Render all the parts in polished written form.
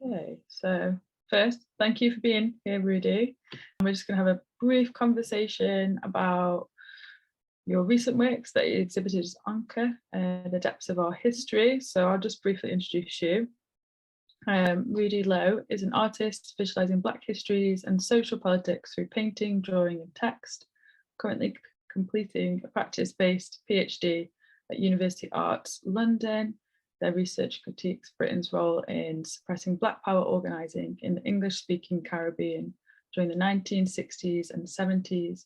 Okay, so first, thank you for being here, Rudy. We're just going to have a brief conversation about your recent works that you exhibited as ONCA, The Depths of Our History. So I'll just briefly introduce you. Rudy Loewe is an artist visualising Black histories and social politics through painting, drawing and text, currently completing a practice-based PhD at University Arts London. Their research critiques Britain's role in suppressing Black power organising in the English-speaking Caribbean during the 1960s and 70s.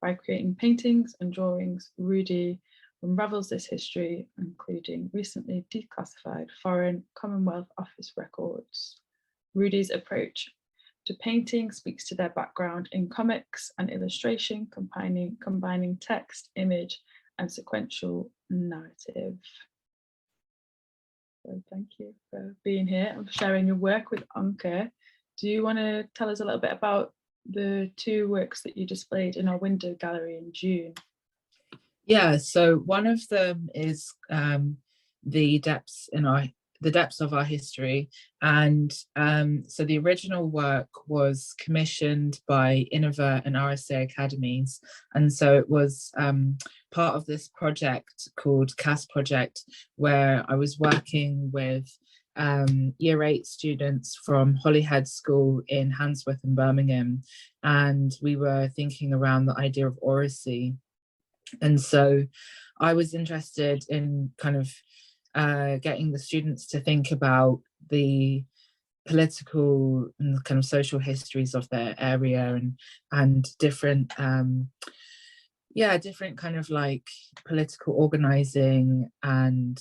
By creating paintings and drawings, Rudy unravels this history, including recently declassified Foreign Commonwealth Office records. Rudy's approach to painting speaks to their background in comics and illustration, combining text, image, and sequential narrative. So thank you for being here and for sharing your work with ONCA. Do you want to tell us a little bit about the two works that you displayed in our window gallery in June? Yeah, so one of them is the depths of our history, and so the original work was commissioned by Innova and RSA Academies, and so it was part of this project called CAS project, where I was working with Year 8 students from Holyhead School in Handsworth in Birmingham, and we were thinking around the idea of oracy. And so I was interested in kind of getting the students to think about the political and kind of social histories of their area, and different different kind of like political organizing and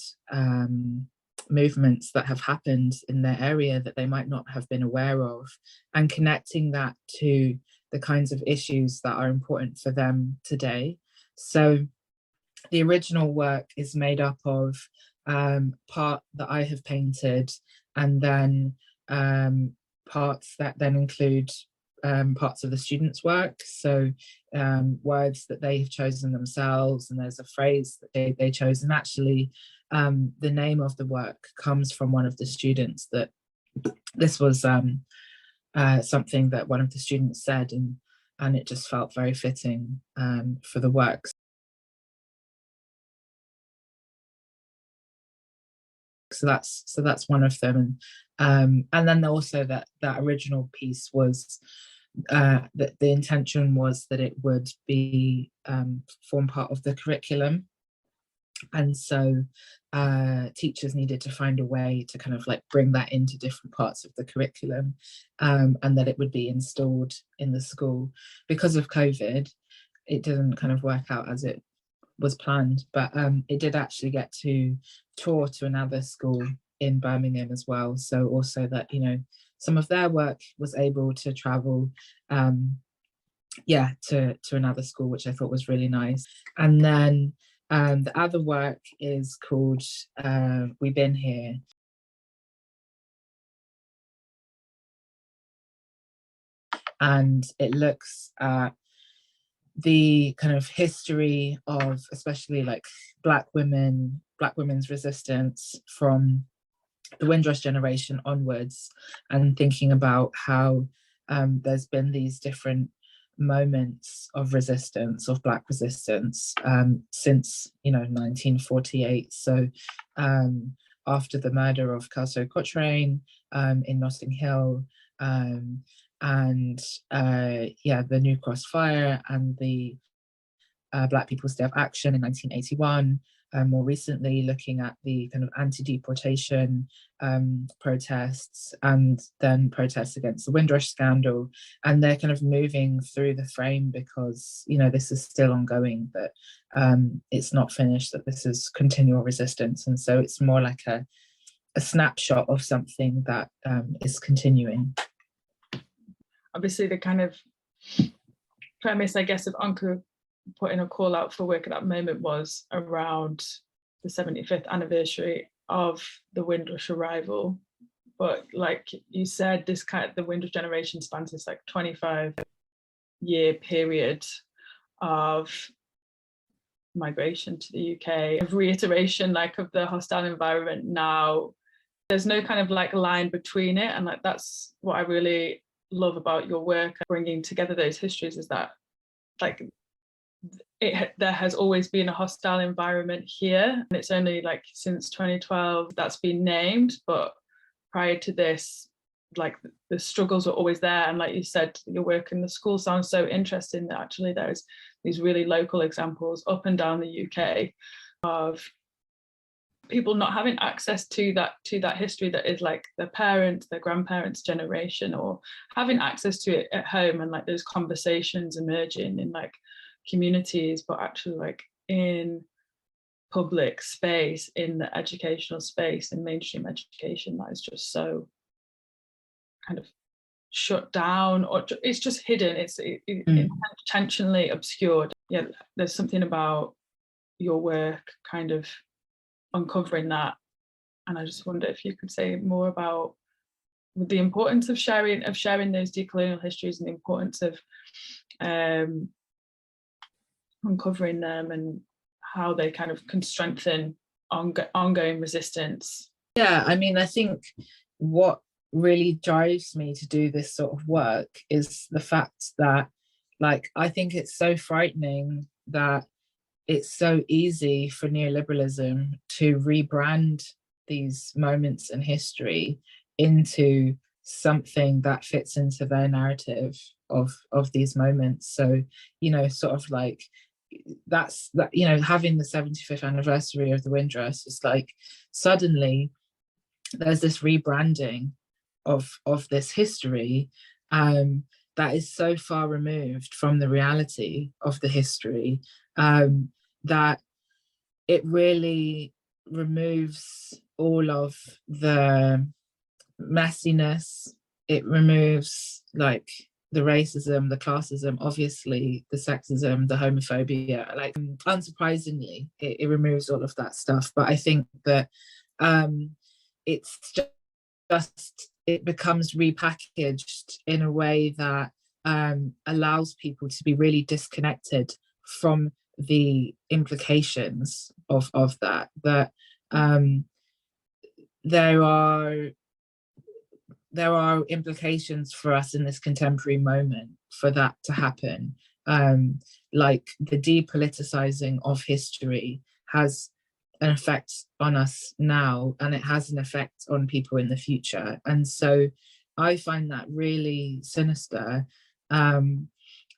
movements that have happened in their area that they might not have been aware of, and connecting that to the kinds of issues that are important for them today. So the original work is made up of part that I have painted, and then parts that then include parts of the students' work. So words that they have chosen themselves, and there's a phrase that they chose. And actually, the name of the work comes from one of the students. That this was something that one of the students said, and it just felt very fitting for the work. So that's one of them, and then also that original piece was that the intention was that it would be form part of the curriculum, and so teachers needed to find a way to kind of like bring that into different parts of the curriculum, and that it would be installed in the school. Because of COVID, it didn't kind of work out as it was planned, but it did actually get to tour to another school in Birmingham as well. So also that, you know, some of their work was able to travel to another school, which I thought was really nice. And then the other work is called We've Been Here. And it looks at the kind of history of especially like Black women's resistance from the Windrush generation onwards, and thinking about how there's been these different moments of resistance, of Black resistance, since 1948. So after the murder of Kelso Cochrane in Notting Hill, and the New Cross Fire and the Black People's Day of Action in 1981. More recently, looking at the kind of anti-deportation protests, and then protests against the Windrush scandal. And they're kind of moving through the frame because, this is still ongoing, that it's not finished, that this is continual resistance. And so it's more like a snapshot of something that is continuing. Obviously, the kind of premise, I guess, of ONCA putting a call out for work at that moment was around the 75th anniversary of the Windrush arrival. But like you said, the Windrush generation spans this like 25-year period of migration to the UK, of reiteration like of the hostile environment now there's no kind of like line between it, and like that's what I really love about your work, bringing together those histories, is that like there has always been a hostile environment here, and it's only like since 2012 that's been named, but prior to this, like the struggles were always there. And like you said, your work in the school sounds so interesting, that actually there's these really local examples up and down the UK of people not having access to that history that is like their parents, their grandparents' generation, or having access to it at home, and like those conversations emerging in like communities, but actually like in public space, in the educational space, in mainstream education, that is just so kind of shut down, or it's just hidden, it's intentionally obscured. Yeah, there's something about your work kind of uncovering that, and I just wonder if you could say more about the importance of sharing those decolonial histories, and the importance of uncovering them, and how they kind of can strengthen ongoing resistance. Yeah, I mean, I think what really drives me to do this sort of work is the fact that, like, I think it's so frightening that it's so easy for neoliberalism to rebrand these moments in history into something that fits into their narrative of these moments. So, you know, sort of like that's that, you know, having the 75th anniversary of the Windrush is like suddenly there's this rebranding of this history that is so far removed from the reality of the history that it really removes all of the messiness. It removes like the racism, the classism, obviously the sexism, the homophobia. Like unsurprisingly, it removes all of that stuff. But I think that it's just it becomes repackaged in a way that allows people to be really disconnected from the implications of that. That there are implications for us in this contemporary moment for that to happen. Like the depoliticizing of history has an effect on us now, and it has an effect on people in the future. And so I find that really sinister. And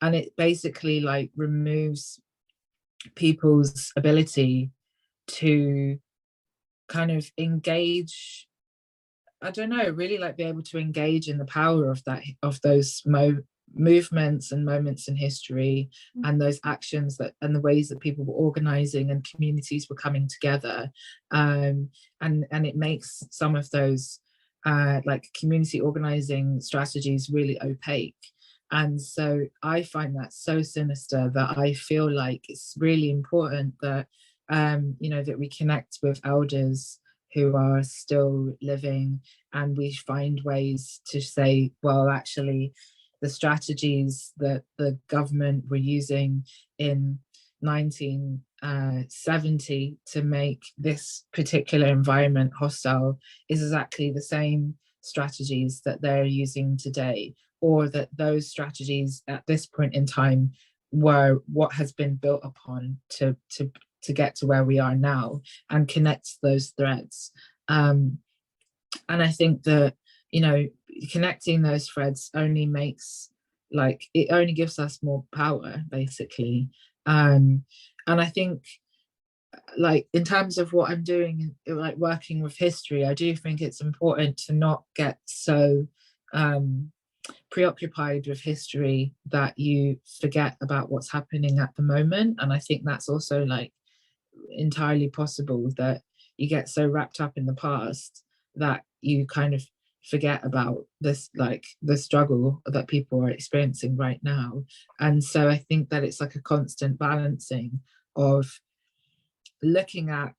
it basically like removes people's ability to kind of engage, I don't know, really like be able to engage in the power of that, of those movements and moments in history, and those actions that, and the ways that people were organizing and communities were coming together. And it makes some of those like community organizing strategies really opaque. And so I find that so sinister that I feel like it's really important that you know, that we connect with elders who are still living, and we find ways to say, well, actually, the strategies that the government were using in 1970 to make this particular environment hostile is exactly the same strategies that they're using today, or that those strategies at this point in time were what has been built upon to get to where we are now, and connects those threads. And I think that, you know, connecting those threads only makes, like, it only gives us more power, basically. And I think, like, in terms of what I'm doing, like working with history, I do think it's important to not get so preoccupied with history that you forget about what's happening at the moment. And I think that's also like entirely possible, that you get so wrapped up in the past that you kind of forget about this, like the struggle that people are experiencing right now. And so I think that it's like a constant balancing of looking at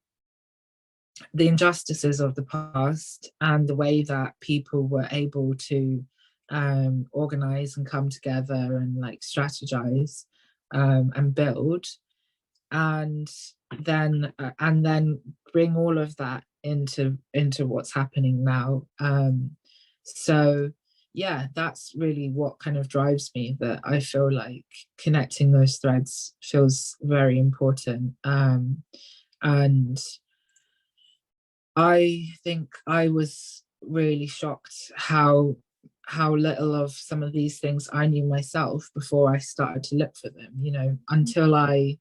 the injustices of the past and the way that people were able to organize and come together and like strategize and build, and then bring all of that into what's happening now. So yeah, that's really what kind of drives me, that I feel like connecting those threads feels very important. And I think I was really shocked how little of some of these things I knew myself before I started to look for them, you know, until I,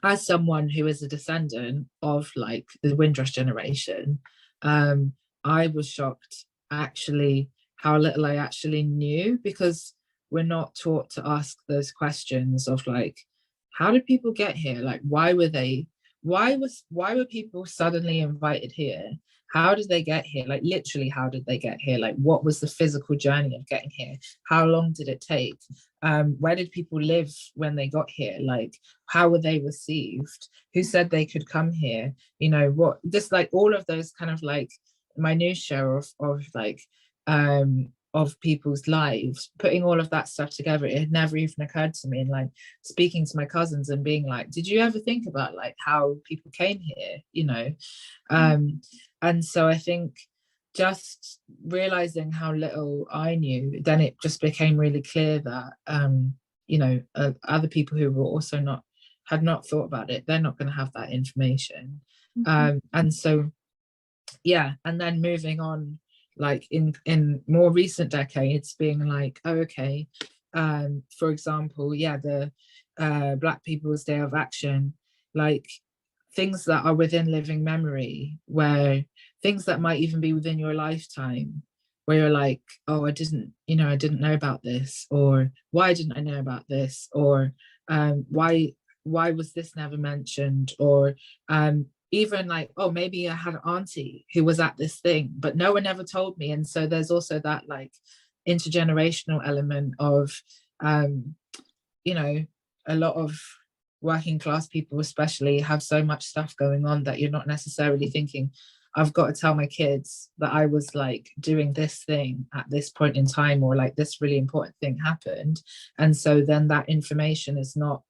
as someone who is a descendant of like the Windrush generation, I was shocked actually how little I actually knew, because we're not taught to ask those questions of like, how did people get here? Like, why were people suddenly invited here? How did they get here? Like, literally, how did they get here? Like, what was the physical journey of getting here? How long did it take? Where did people live when they got here? Like, how were they received? Who said they could come here? You know, what, just like all of those kind of like minutiae of people's lives, putting all of that stuff together, it had never even occurred to me. And like speaking to my cousins and being like, did you ever think about like how people came here, you know? And so I think just realizing how little I knew, then it just became really clear that you know, other people who were also had not thought about it, they're not going to have that information. And so yeah, and then moving on, like in more recent decades, being like, oh, okay, for example, yeah, the Black People's Day of Action, like things that are within living memory, where things that might even be within your lifetime, where you're like, oh, I didn't know about this, or why didn't I know about this, or why was this never mentioned, or even like, oh, maybe I had an auntie who was at this thing, but no one ever told me. And so there's also that like intergenerational element of, you know, a lot of working class people especially have so much stuff going on that you're not necessarily thinking, I've got to tell my kids that I was like doing this thing at this point in time, or like this really important thing happened. And so then that information is not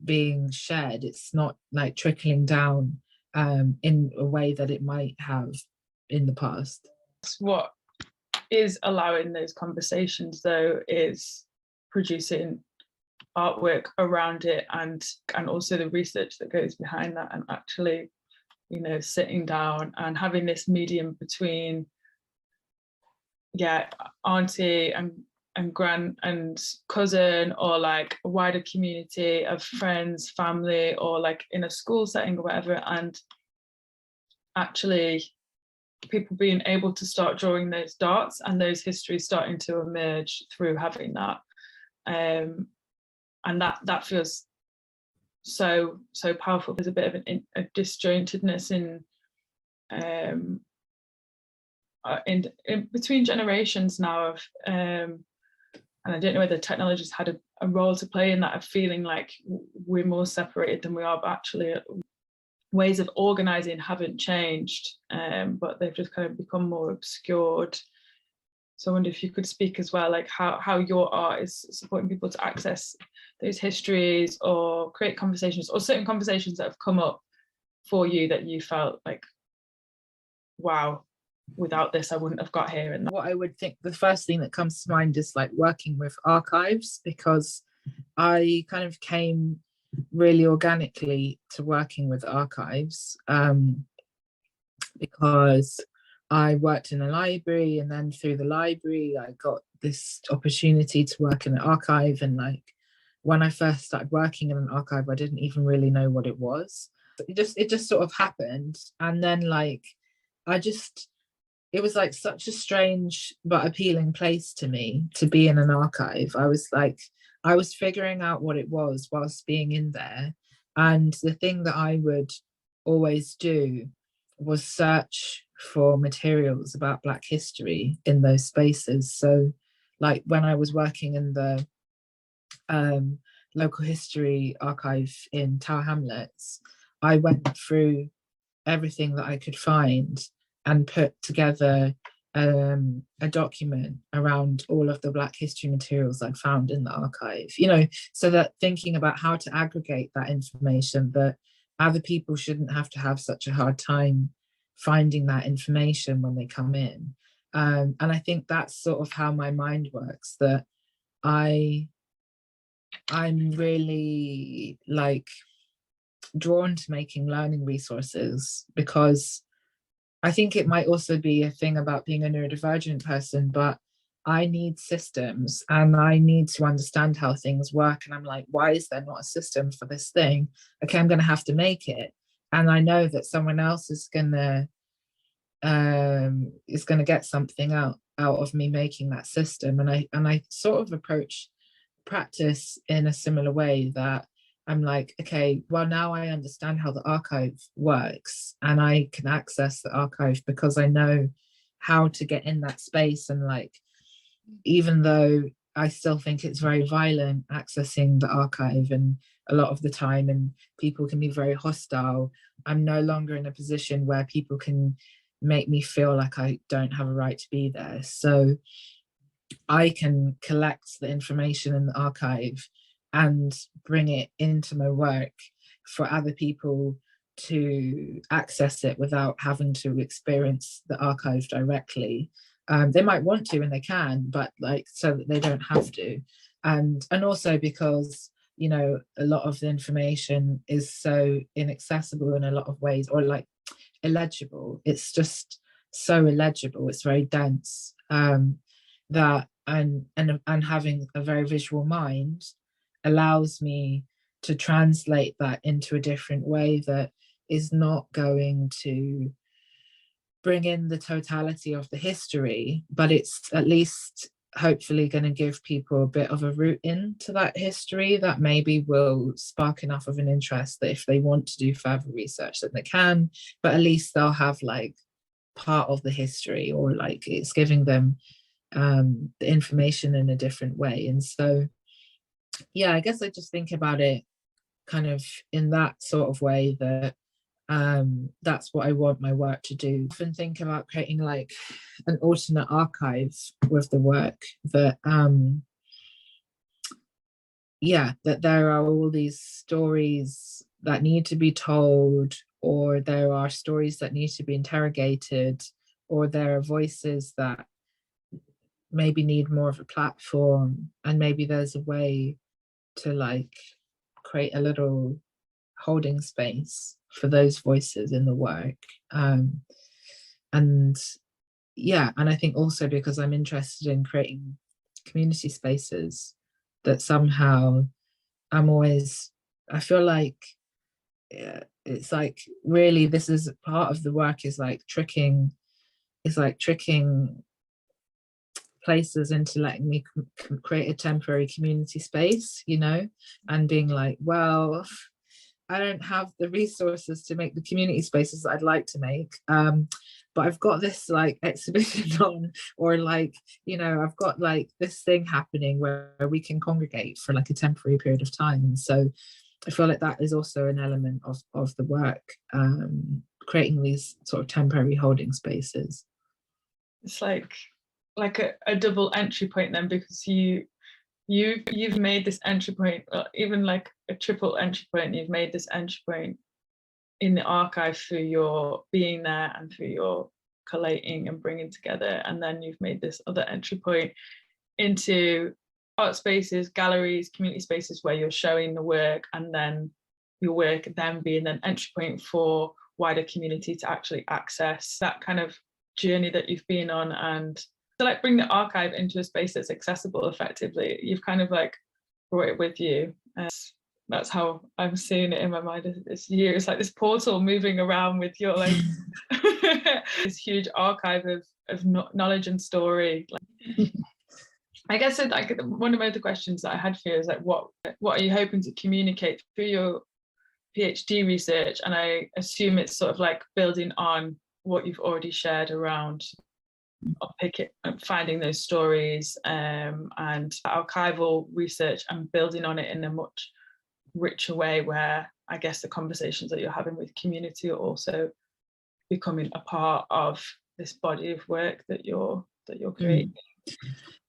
being shared. It's not like trickling down in a way that it might have in the past. What is allowing those conversations though is producing artwork around it, and also the research that goes behind that, and actually, you know, sitting down and having this medium between auntie and grand and cousin, or like a wider community of friends, family, or like in a school setting or whatever, and actually people being able to start drawing those dots and those histories starting to emerge through having that, and that feels so powerful. There's a bit of a disjointedness in between generations now of and I don't know whether technology's had a role to play in that, of feeling like we're more separated than we are, but actually ways of organising haven't changed, but they've just kind of become more obscured. So I wonder if you could speak as well, like how your art is supporting people to access those histories, or create conversations, or certain conversations that have come up for you that you felt like, wow, without this I wouldn't have got here. And what I would think, the first thing that comes to mind is like working with archives, because I kind of came really organically to working with archives, because I worked in a library, and then through the library I got this opportunity to work in an archive. And like when I first started working in an archive, I didn't even really know what it was. It just sort of happened. And then like it was like such a strange but appealing place to me to be in an archive. I was figuring out what it was whilst being in there. And the thing that I would always do was search for materials about Black history in those spaces. So like when I was working in the local history archive in Tower Hamlets, I went through everything that I could find and put together a document around all of the Black history materials I'd found in the archive, you know, so that thinking about how to aggregate that information, that other people shouldn't have to have such a hard time finding that information when they come in. And I think that's sort of how my mind works, that I'm really like drawn to making learning resources, because I think it might also be a thing about being a neurodivergent person, but I need systems and I need to understand how things work. And I'm like, why is there not a system for this thing? Okay, I'm going to have to make it. And I know that someone else is going to get something out of me making that system. And I sort of approach practice in a similar way, that I'm like, okay, well, now I understand how the archive works and I can access the archive because I know how to get in that space. And like, even though I still think it's very violent accessing the archive and a lot of the time, and people can be very hostile, I'm no longer in a position where people can make me feel like I don't have a right to be there. So I can collect the information in the archive and bring it into my work for other people to access it without having to experience the archive directly. They might want to, and they can, but like, so that they don't have to. And also because, you know, a lot of the information is so inaccessible in a lot of ways, or like illegible. It's just so illegible. It's very dense. That and having a very visual mind allows me to translate that into a different way that is not going to bring in the totality of the history, but it's at least hopefully going to give people a bit of a route into that history that maybe will spark enough of an interest that if they want to do further research, that they can, but at least they'll have like part of the history, or like it's giving them the information in a different way. And so, yeah, I guess I just think about it kind of in that sort of way, that that's what I want my work to do. I often think about creating like an alternate archive with the work, that yeah, that there are all these stories that need to be told, or there are stories that need to be interrogated, or there are voices that maybe need more of a platform, and maybe there's a way to like create a little holding space for those voices in the work. And yeah, and I think also because I'm interested in creating community spaces, that somehow I feel like it's like, really, this is part of the work, is like tricking places into letting me create a temporary community space, you know, and being like, well, I don't have the resources to make the community spaces that I'd like to make, but I've got this like exhibition on, or like, you know, I've got like this thing happening where we can congregate for like a temporary period of time. And so I feel like that is also an element of the work, creating these sort of temporary holding spaces. It's like a double entry point then, because you've made this entry point, or even like a triple entry point. You've made this entry point in the archive through your being there and through your collating and bringing together, and then you've made this other entry point into art spaces, galleries, community spaces where you're showing the work, and then your work then being an entry point for wider community to actually access that kind of journey that you've been on, and to like bring the archive into a space that's accessible effectively. You've kind of like brought it with you. That's how I'm seeing it in my mind. It's you. It's like this portal moving around with your like this huge archive of knowledge and story. I guess like one of my other questions that I had for you is like, what are you hoping to communicate through your PhD research? And I assume it's sort of like building on what you've already shared around finding those stories, and archival research, and building on it in a much richer way, where I guess the conversations that you're having with community are also becoming a part of this body of work that you're creating.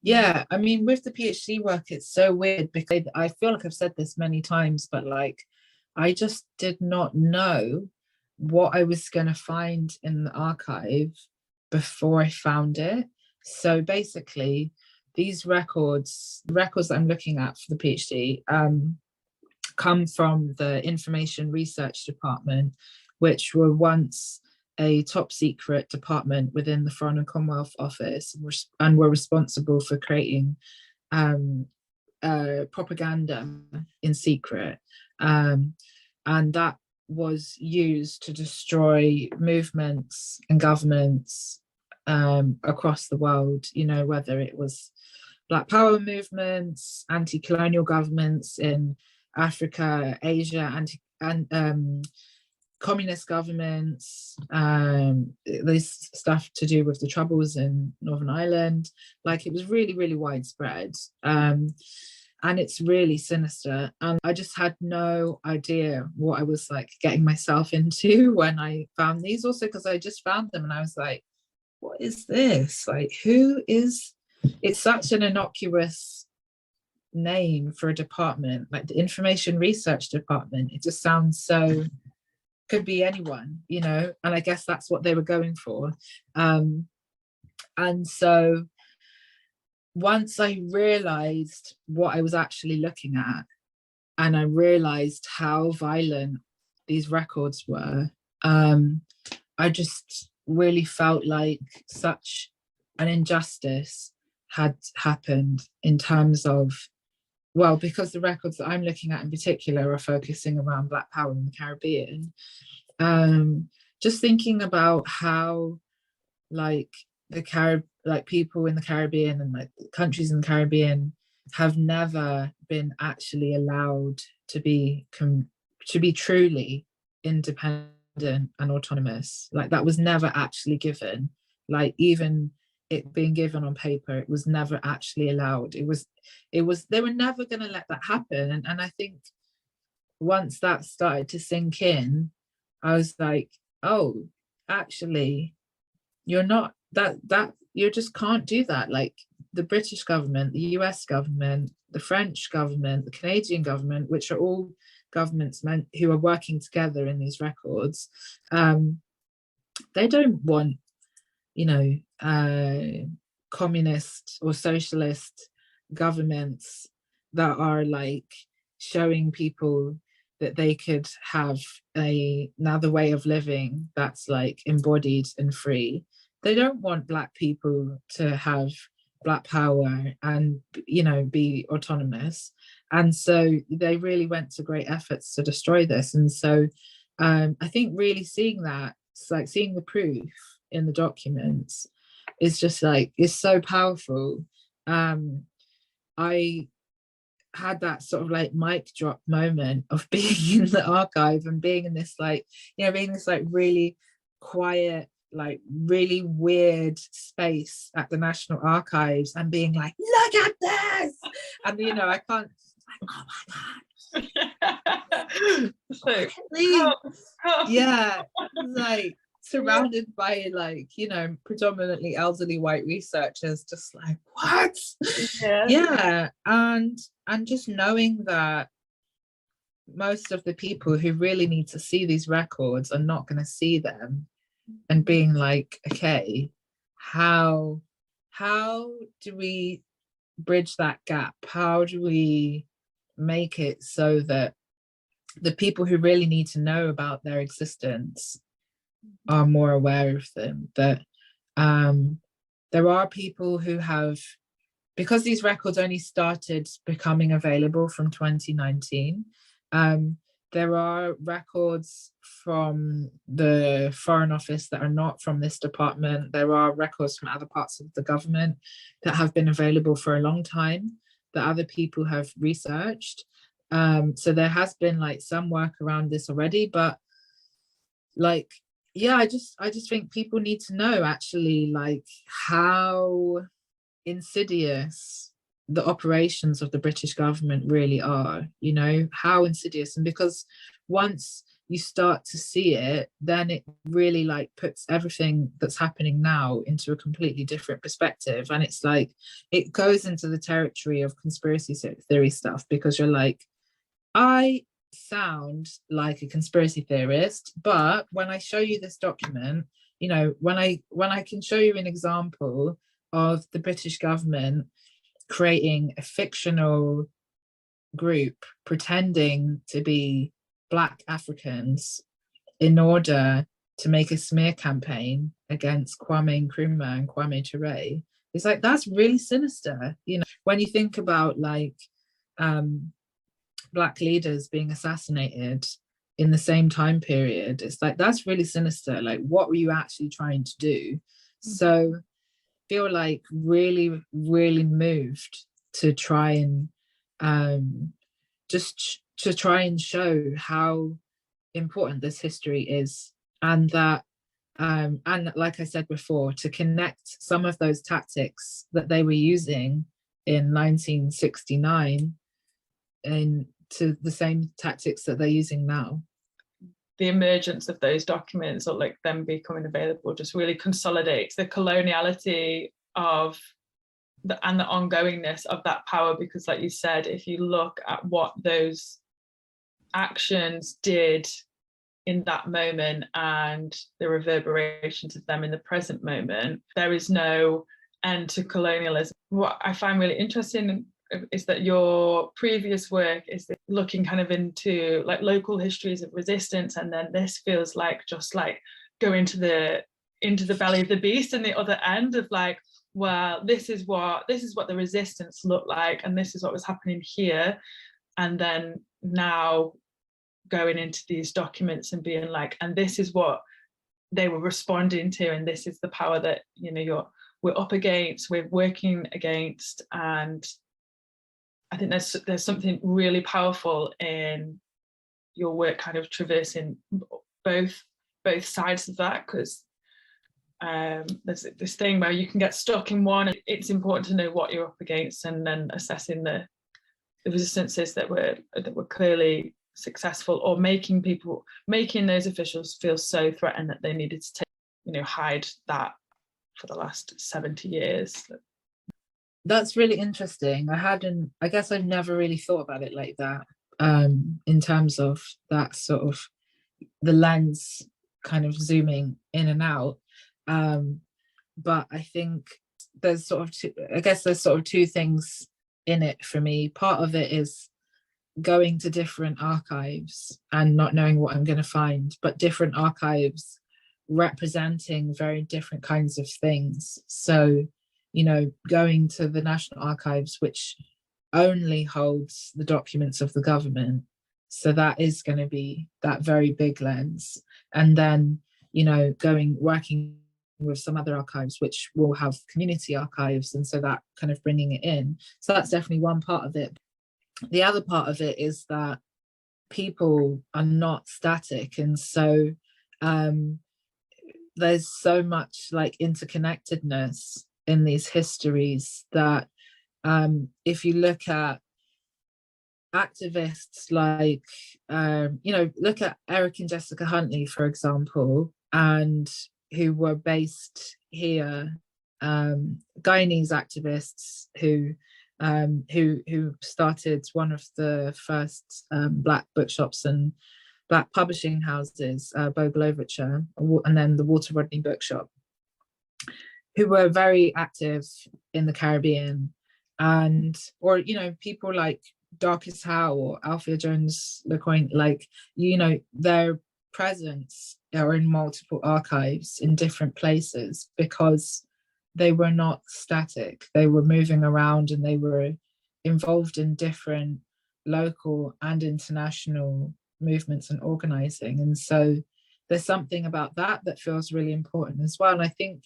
Yeah, I mean, with the PhD work, it's so weird because I feel like I've said this many times, but like, I just did not know what I was going to find in the archive before I found it. So basically, these records that I'm looking at for the PhD, come from the Information Research Department, which were once a top secret department within the Foreign Commonwealth Office, and were responsible for creating propaganda in secret. And that was used to destroy movements and governments across the world, you know, whether it was Black Power movements, anti-colonial governments in Africa, Asia, and communist governments, this stuff to do with the troubles in Northern Ireland. Like, it was really, really widespread. And it's really sinister. And I just had no idea what I was like getting myself into when I found these. Also, because I just found them and I was like, what is this? Like, who is, it's such an innocuous name for a department, like the Information Research Department. It just sounds so, could be anyone, you know, and I guess that's what they were going for. And so once I realized what I was actually looking at, and I realized how violent these records were, I just really felt like such an injustice had happened in terms of, well, because the records that I'm looking at in particular are focusing around Black Power in the Caribbean. Just thinking about how, like, like people in the Caribbean and like countries in the Caribbean have never been actually allowed to be truly independent and autonomous. Like, that was never actually given. Like, even it being given on paper, it was never actually allowed. It was they were never going to let that happen. And I think once that started to sink in, I was like, oh, actually, you're not that you just can't do that. Like, the British government, the US government, the French government, the Canadian government, which are all governments who are working together in these records, they don't want, you know, communist or socialist governments that are like showing people that they could have another way of living that's like embodied and free. They don't want Black people to have Black power and, you know, be autonomous. And so they really went to great efforts to destroy this. And so I think really seeing that, it's like seeing the proof in the documents, is just like, it's so powerful. I had that sort of like mic drop moment of being in the archive and being in this like, you know, being this like really quiet, like really weird space at the National Archives and being like, look at this. And, you know, I can't, like, oh my God. So, yeah, like surrounded by like, you know, predominantly elderly white researchers, just like, what? Yeah. And just knowing that most of the people who really need to see these records are not going to see them, and being like, okay, how do we bridge that gap? How do we make it so that the people who really need to know about their existence are more aware of them? That there are people who have, because these records only started becoming available from 2019, there are records from the Foreign Office that are not from this department. There are records from other parts of the government that have been available for a long time that other people have researched. So there has been like some work around this already, but like, yeah, I just think people need to know actually like how insidious the operations of the British government really are, you know, how insidious. And because once you start to see it, then it really like puts everything that's happening now into a completely different perspective. And it's like, it goes into the territory of conspiracy theory stuff, because you're like, I sound like a conspiracy theorist, but when I show you this document, you know, when I can show you an example of the British government creating a fictional group pretending to be Black Africans in order to make a smear campaign against Kwame Nkrumah and Kwame Ture, it's like, that's really sinister. You know, when you think about like Black leaders being assassinated in the same time period, it's like, that's really sinister. Like, what were you actually trying to do? So feel like really, really moved to try and just to try and show how important this history is, and that and like I said before, to connect some of those tactics that they were using in 1969 and to the same tactics that they're using now. The emergence of those documents, or like them becoming available, just really consolidates the coloniality of and the ongoingness of that power. Because like you said, if you look at what those actions did in that moment and the reverberations of them in the present moment, there is no end to colonialism. What I find really interesting is that your previous work is looking kind of into like local histories of resistance, and then this feels like just like go into the belly of the beast and the other end of like, well, this is what the resistance looked like, and this is what was happening here, and then now going into these documents and being like, and this is what they were responding to, and this is the power that, you know, we're up against, we're working against. And I think there's something really powerful in your work kind of traversing both sides of that, because there's this thing where you can get stuck in one. It's important to know what you're up against, and then assessing the resistances that were clearly successful, or making those officials feel so threatened that they needed to hide that for the last 70 years. That's really interesting. I guess I've never really thought about it like that, in terms of that sort of the lens kind of zooming in and out. But I think there's sort of two things in it for me. Part of it is going to different archives and not knowing what I'm going to find, but different archives representing very different kinds of things. So, you know, going to the National Archives, which only holds the documents of the government. So that is going to be that very big lens. And then, you know, working with some other archives, which will have community archives. And so that kind of bringing it in. So that's definitely one part of it. The other part of it is that people are not static. And so there's so much like interconnectedness in these histories that if you look at activists like, look at Eric and Jessica Huntley, for example, and who were based here, Guyanese activists who started one of the first Black bookshops and Black publishing houses, Bogle Overture, and then the Walter Rodney Bookshop, who were very active in the Caribbean, or people like Darkest Howe or Althea Jones Lecointe, like, their presence are in multiple archives in different places because they were not static. They were moving around and they were involved in different local and international movements and organizing. And so there's something about that feels really important as well. And I think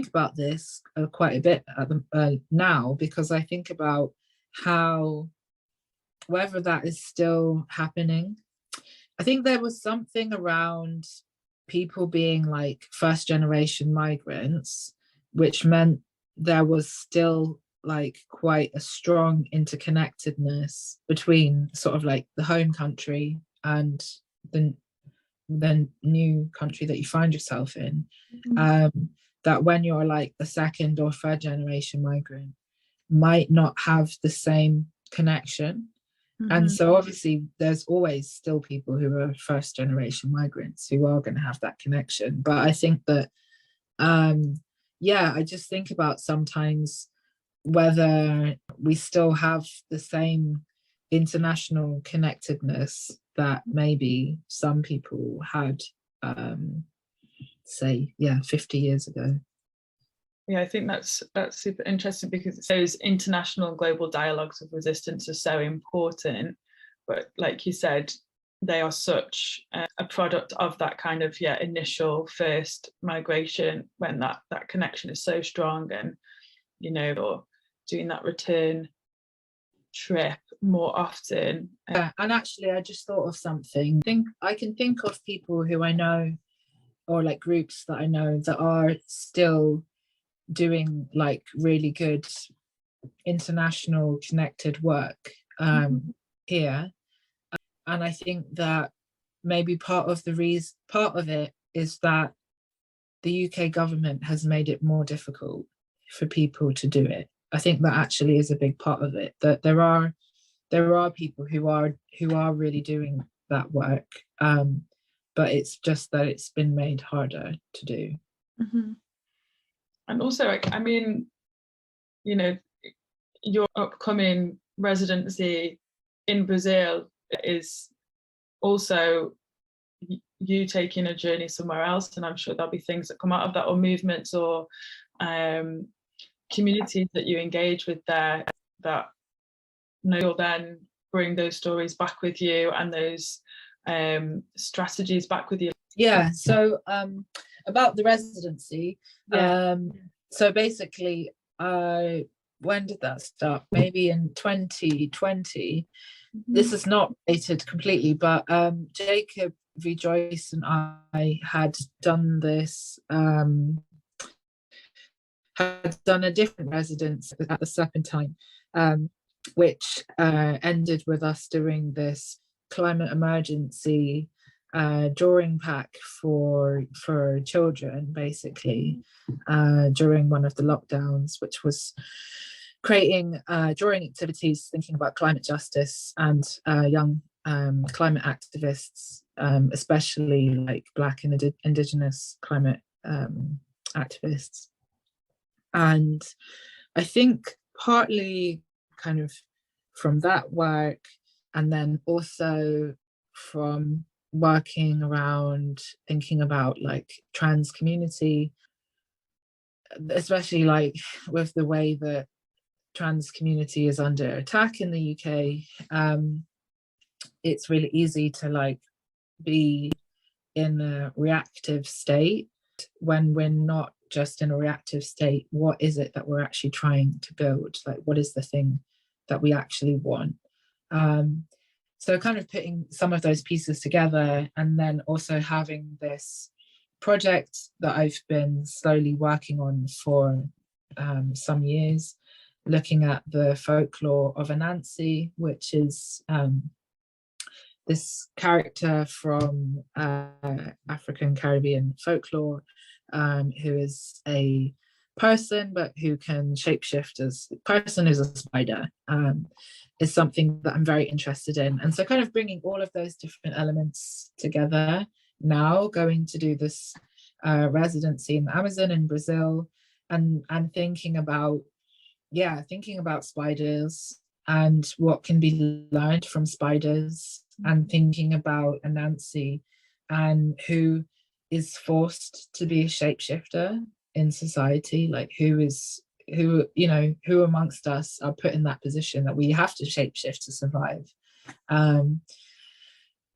about this quite a bit now, because I think about how, whether that is still happening, I think there was something around people being like first generation migrants, which meant there was still like quite a strong interconnectedness between sort of like the home country and the new country that you find yourself in. That when you're like a second or third generation migrant, might not have the same connection. And so obviously there's always still people who are first generation migrants who are going to have that connection. But I think that, I just think about sometimes whether we still have the same international connectedness that maybe some people had, say, 50 years ago. Yeah, I think that's super interesting, because those international and global dialogues of resistance are so important. But like you said, they are such a product of that kind of initial first migration, when that connection is so strong, and or doing that return trip more often. And actually, I just thought of something. I can think of people who I know, or like groups that I know, that are still doing like really good international connected work here. And I think that maybe part of it is that the UK government has made it more difficult for people to do it. I think that actually is a big part of it, that there are people who are really doing that work, but it's just that it's been made harder to do. And also, I mean, your upcoming residency in Brazil is also you taking a journey somewhere else, and I'm sure there'll be things that come out of that, or movements, or communities that you engage with there, that you'll then bring those stories back with you, and those strategies back with you. Yeah, so about the residency, so basically, when did that start? Maybe in 2020. This is not dated completely, but Jacob V. Joyce and I had done this, had done a different residence at the Serpentine, which ended with us doing this climate emergency drawing pack for children, basically, during one of the lockdowns, which was creating drawing activities thinking about climate justice and young climate activists, especially like Black and Indigenous climate activists. And I think partly kind of from that work, and then also from working around thinking about like trans community, especially like with the way that trans community is under attack in the UK, it's really easy to like be in a reactive state when we're not just in a reactive state. What is it that we're actually trying to build? Like, what is the thing that we actually want? So kind of putting some of those pieces together, and then also having this project that I've been slowly working on for some years, looking at the folklore of Anansi, which is this character from African Caribbean folklore, who is a person but who can shapeshift as a person who's a spider, is something that I'm very interested in. And so kind of bringing all of those different elements together now, going to do this residency in the Amazon in Brazil, and thinking about spiders and what can be learned from spiders, and thinking about Anansi and who is forced to be a shapeshifter in society, like who amongst us are put in that position that we have to shapeshift to survive. And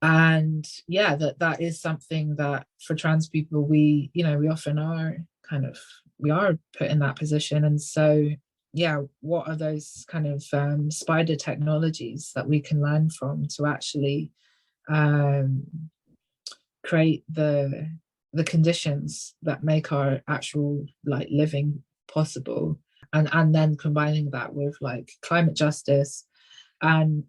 that is something that for trans people, we often are put in that position. And so what are those kind of spider technologies that we can learn from to actually create the conditions that make our actual like living possible, and then combining that with like climate justice, and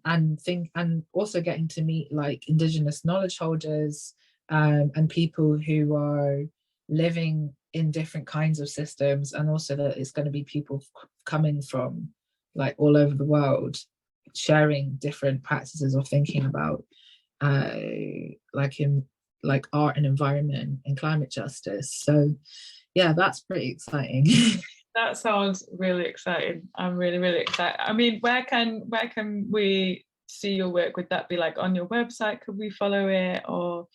also getting to meet like Indigenous knowledge holders, and people who are living in different kinds of systems, and also that it's going to be people coming from like all over the world sharing different practices of thinking about like art and environment and climate justice. So yeah, that's pretty exciting. That sounds really exciting. I'm really, really excited. I mean, where can we see your work? Would that be like on your website? Could we follow it? Or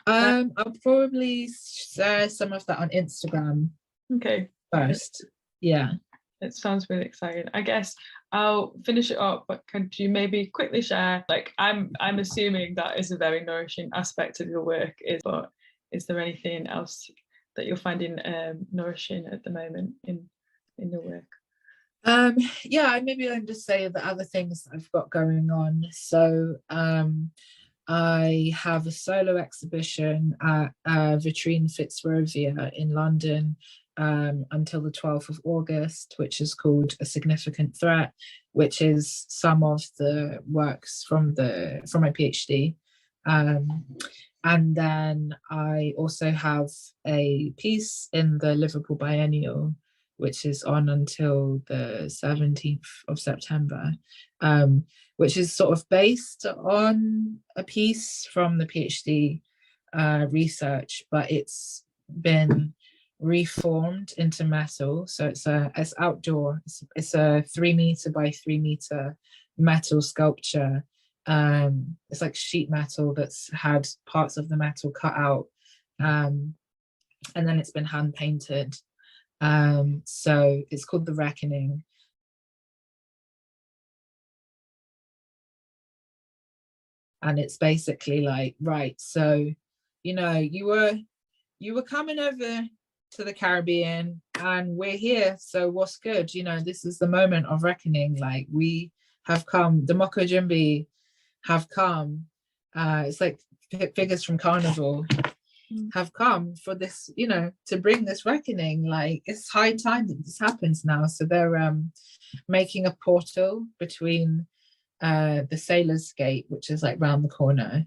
I'll probably share some of that on Instagram okay, first. Yeah. it sounds really exciting. I guess I'll finish it up, but could you maybe quickly share, like I'm assuming that is a very nourishing aspect of your work, but is there anything else that you're finding nourishing at the moment in your work? Yeah, maybe I can just say the other things I've got going on. So I have a solo exhibition at Vitrine Fitzrovia in London until the 12th of August, which is called A Significant Threat, which is some of the works from my PhD. And then I also have a piece in the Liverpool Biennial, which is on until the 17th of September, which is sort of based on a piece from the PhD research, but it's been reformed into metal. So it's outdoor. It's a 3 meter by 3 meter metal sculpture. It's like sheet metal that's had parts of the metal cut out, and then it's been hand painted. So it's called The Reckoning. And it's basically like, right, so you were coming over to the Caribbean and we're here, so what's good? This is the moment of reckoning. Like, we have come, the Moko Jimbi have come. It's like figures from Carnival have come for this, to bring this reckoning. Like, it's high time that this happens now. So they're making a portal between the Sailor's Gate, which is like round the corner.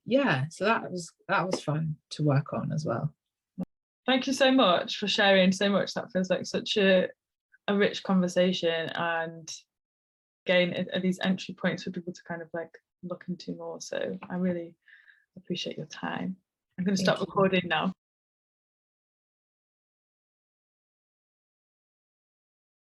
Yeah, so that was fun to work on as well. Thank you so much for sharing so much. That feels like such a rich conversation, and again, these entry points for people to kind of like look into more. So I really appreciate your time. I'm going to stop recording now.